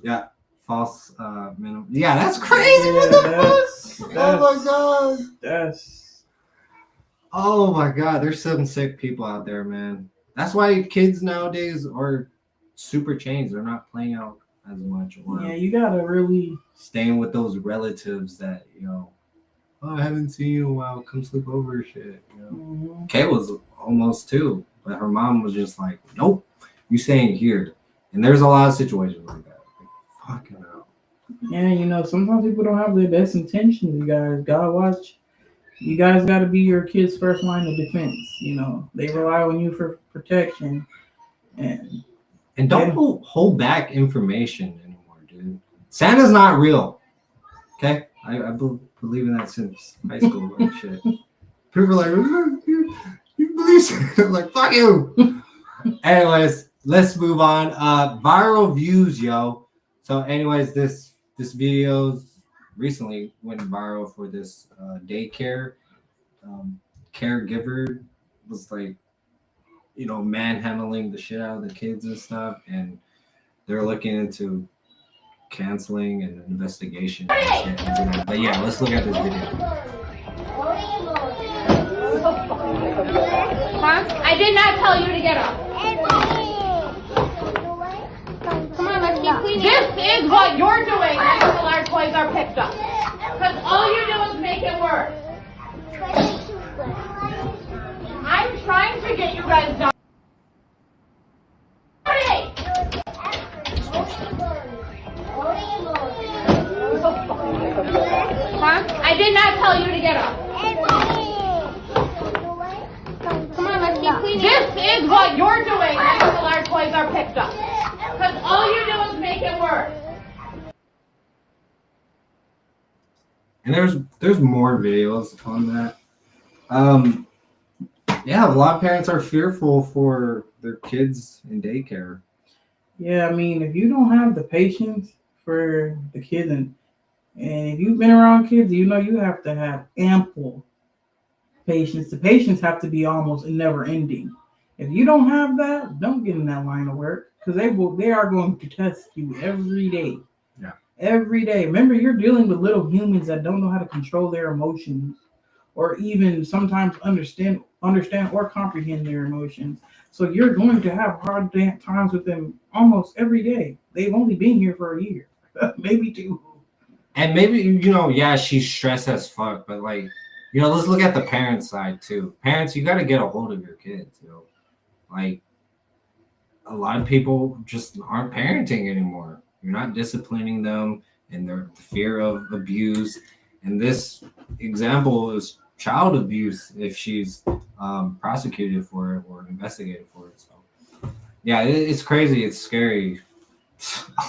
A: Yeah, false minimum. Yeah, that's crazy. What the fuck? Oh my god. Oh my god. There's some sick people out there, man. That's why kids nowadays are super changed. They're not playing out as much. Or
B: Yeah, you gotta really
A: staying with those relatives that, you know, oh, I haven't seen you in a while. Come sleep over, shit. You know, Kay was almost 2, but her mom was just like, nope, you staying here. And there's a lot of situations like that. Like, fucking hell.
B: Yeah, you know, sometimes people don't have their best intentions. You guys gotta watch. You guys gotta be your kids' first line of defense. You know, they rely on you for protection, and
A: don't hold back information anymore, dude. Santa's not real. Okay, I believe in that since high school. Like shit. People are like, you believe Santa? Like, fuck you. Anyways, let's move on. Viral views, yo. So, anyways, this video's recently went viral for this daycare caregiver was like, you know, manhandling the shit out of the kids and stuff, and they're looking into canceling and investigation and shit. But yeah, let's look at this video.
E: Huh? I did not tell you to get up. Come on, let's keep cleaning. This is what you're doing until our toys are picked up. Because all you do is make it worse. I'm trying to get you guys done. Huh? I did not tell you to get up. Come on, let's keep cleaning. This is what you're doing until our toys are picked up. Because all you do is make it worse.
A: And there's more videos on that. Yeah, a lot of parents are fearful for their kids in daycare.
B: yeah, I mean, if you don't have the patience for the kids, and if you've been around kids, you know you have to have ample patience. The patience have to be almost never ending. If you don't have that, don't get in that line of work, because they are going to test you every day.
A: Yeah.
B: Every day. Remember, you're dealing with little humans that don't know how to control their emotions, or even sometimes understand or comprehend their emotions. So you're going to have hard times with them almost every day. They've only been here for a year, maybe 2.
A: And maybe, you know, yeah, she's stressed as fuck, but like, you know, let's look at the parent side too. Parents, you got to get a hold of your kids, you know. Like, a lot of people just aren't parenting anymore. You're not disciplining them, and their fear of abuse. And this example is child abuse if she's prosecuted for it or investigated for it. So, yeah, it's crazy. It's scary.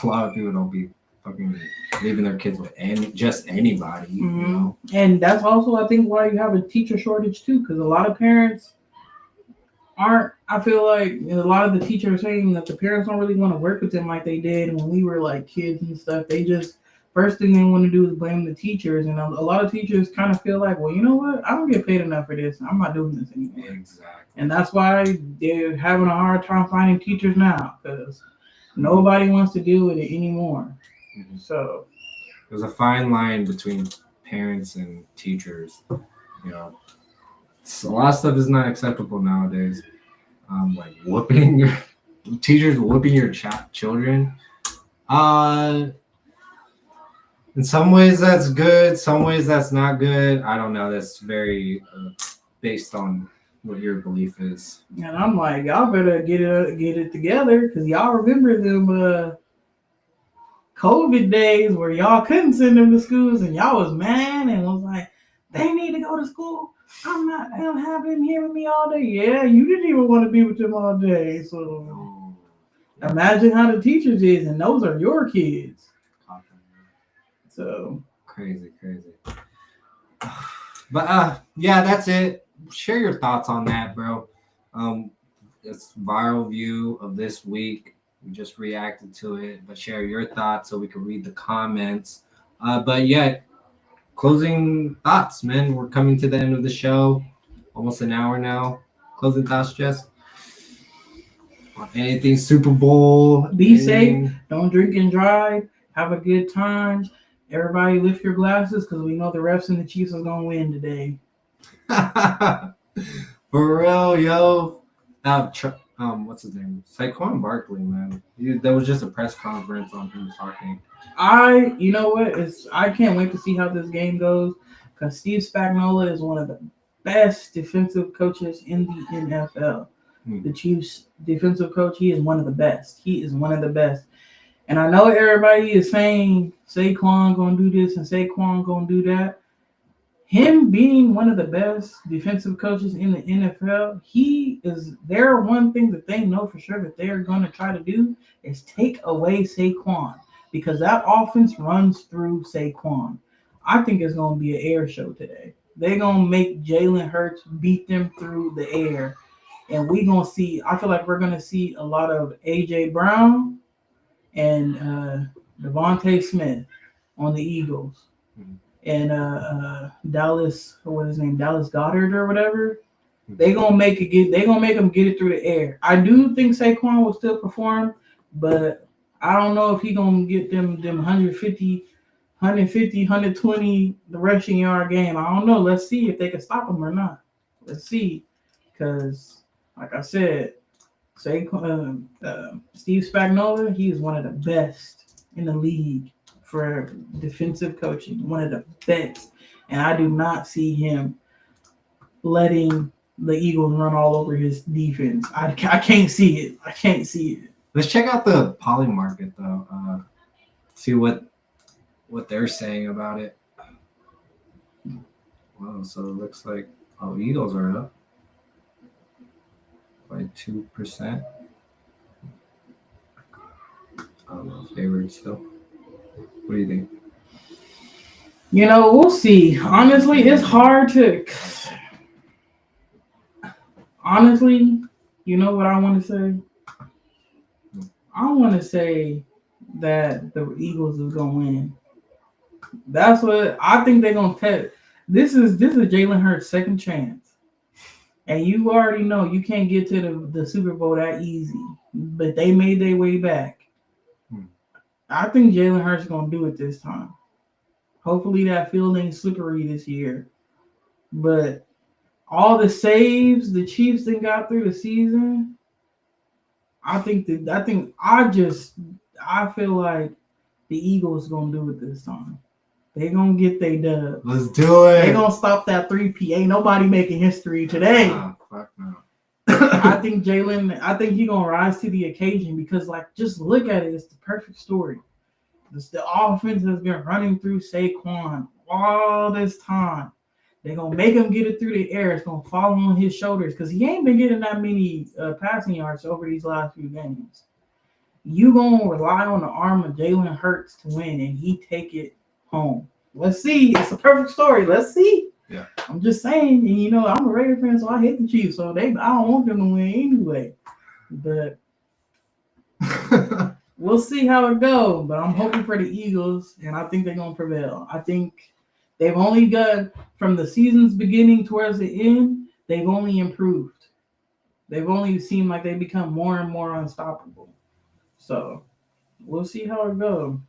A: A lot of people don't be fucking leaving their kids with just anybody. You know?
B: And that's also, I think, why you have a teacher shortage too, because a lot of parents aren't. I feel like a lot of the teachers are saying that the parents don't really want to work with them like they did when we were like kids and stuff. They just, first thing they want to do is blame the teachers, and a lot of teachers kind of feel like, well, you know what? I don't get paid enough for this. I'm not doing this anymore.
A: Exactly.
B: And that's why they're having a hard time finding teachers now, because nobody wants to deal with it anymore.
A: Mm-hmm.
B: So
A: there's a fine line between parents and teachers. You know, a lot of stuff is not acceptable nowadays. Like whooping your teachers, whooping your children. In some ways that's good, some ways that's not good. I don't know. That's very based on what your belief is.
B: And I'm like, y'all better get it together, because y'all remember them COVID days where y'all couldn't send them to schools and y'all was mad and was like, they need to go to school. I'm not gonna have them here with me all day. Yeah, you didn't even want to be with them all day. So imagine how the teachers is, and those are your kids. So
A: crazy. But yeah, that's it. Share your thoughts on that, bro. It's viral view of this week. We just reacted to it, but share your thoughts so we can read the comments. But yeah, closing thoughts, man. We're coming to the end of the show. Almost an hour now. Closing thoughts, Jess? Anything Super Bowl?
B: Be safe. Don't drink and drive. Have a good time. Everybody lift your glasses, because we know the refs and the Chiefs are going to win today.
A: For real, yo. What's his name? Saquon Barkley, man. There was just a press conference on him talking.
B: You know what? I can't wait to see how this game goes, because Steve Spagnuolo is one of the best defensive coaches in the NFL. The Chiefs defensive coach, he is one of the best. And I know everybody is saying Saquon gonna do this and Saquon gonna do that. Him being one of the best defensive coaches in the NFL, their one thing that they know for sure that they're gonna try to do is take away Saquon, because that offense runs through Saquon. I think it's gonna be an air show today. They're gonna make Jalen Hurts beat them through the air. And I feel like we're going to see a lot of A.J. Brown and Devontae Smith on the Eagles. And Dallas Goedert or whatever. They're going to make them get it through the air. I do think Saquon will still perform, but I don't know if he's going to get them 150, 120 the rushing yard game. I don't know. Let's see if they can stop him or not. Let's see. Because like I said, Steve Spagnuolo, he is one of the best in the league for defensive coaching, one of the best. And I do not see him letting the Eagles run all over his defense. I can't see it.
A: Let's check out the poly market, though. See what they're saying about it. Wow, so it looks like Eagles are up by 2%. I don't know, favored still. What do you think?
B: We'll see. Honestly, it's hard to. Honestly, you know what I want to say? I want to say that the Eagles is going to win. That's what I think they're going to test. This is Jalen Hurts' second chance. And you already know you can't get to the Super Bowl that easy. But they made their way back. I think Jalen Hurts is going to do it this time. Hopefully that field ain't slippery this year. But all the saves the Chiefs then got through the season, I feel like the Eagles going to do it this time. They're going to get their dub.
A: Let's do it.
B: They're going to stop that 3P. Ain't nobody making history today.
A: Fuck no.
B: I think he's going to rise to the occasion, because, just look at it. It's the perfect story. The offense has been running through Saquon all this time. They're going to make him get it through the air. It's going to fall on his shoulders, because he ain't been getting that many passing yards over these last few games. You going to rely on the arm of Jalen Hurts to win, and he take it home. Let's see. It's a perfect story. Let's see.
A: Yeah. I'm
B: just saying, and I'm a Raider fan, so I hate the Chiefs. So I don't want them to win anyway. But we'll see how it goes. But I'm hoping for the Eagles, and I think they're gonna prevail. I think they've only got, from the season's beginning towards the end, they've only improved. They've only seemed like they become more and more unstoppable. So we'll see how it goes.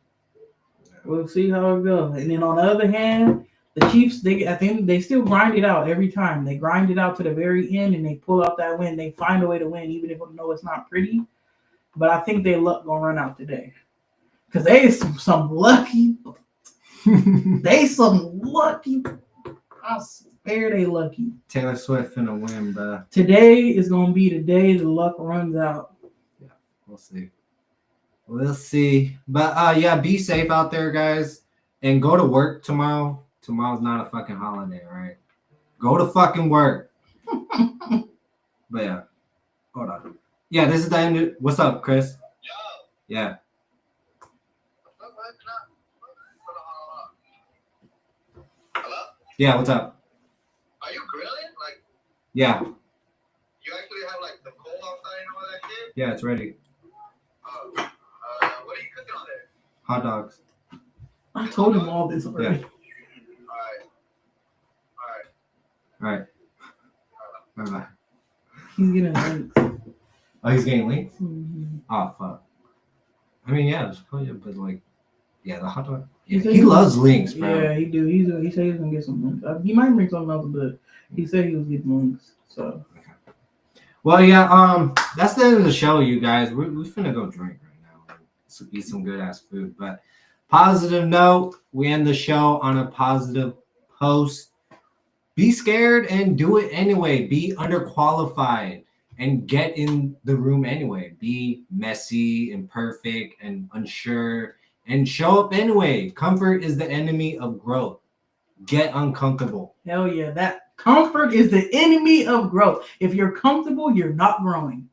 B: And then on the other hand, the Chiefs, they still grind it out every time. They grind it out to the very end, and they pull out that win. They find a way to win, even if they know it's not pretty. But I think their luck gonna run out today, because they some lucky. I Are they lucky?
A: Taylor Swift finna win, bro.
B: Today is gonna be the day the luck runs out.
A: Yeah, we'll see. We'll see. But yeah, be safe out there, guys. And go to work tomorrow. Tomorrow's not a fucking holiday, right? Go to fucking work. But yeah. Hold on. Yeah, this is the end. What's up, Chris? Yeah.
C: Hello?
A: Yeah, what's up?
C: Are you grilling? Like,
A: Yeah.
C: you actually have like the coal outside and all that shit?
A: Yeah, it's ready.
C: What are you cooking on there?
A: Hot dogs.
B: I told him all this already.
C: All right.
A: Bye-bye.
B: He's getting links.
A: Oh, he's getting links?
B: Mhm.
A: Oh, fuck. I mean, yeah, it's probably, but like, yeah, the hot dog.
B: He
A: Yeah,
B: said
A: he loves links, bro.
B: Yeah, he do. He said he's gonna get some links. He might bring something else, but he said he was getting links. So.
A: Well, yeah, that's the end of the show, you guys. We're finna go drink right now. Eat some good ass food. But positive note, we end the show on a positive post. Be scared and do it anyway. Be underqualified and get in the room anyway. Be messy, imperfect, and unsure, and show up anyway. Comfort is the enemy of growth. Get uncomfortable.
B: Hell yeah, that comfort is the enemy of growth. If you're comfortable, you're not growing.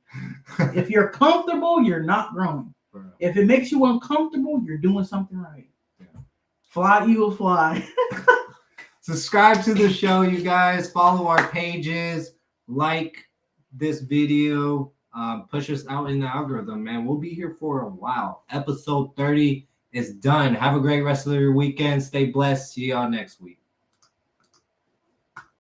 B: If you're comfortable, you're not growing. If it makes you uncomfortable, you're doing something right.
A: Yeah.
B: Fly, Eagles, fly.
A: Subscribe to the show, you guys. Follow our pages. Like this video. Push us out in the algorithm, man. We'll be here for a while. Episode 30 is done. Have a great rest of your weekend. Stay blessed. See y'all next week.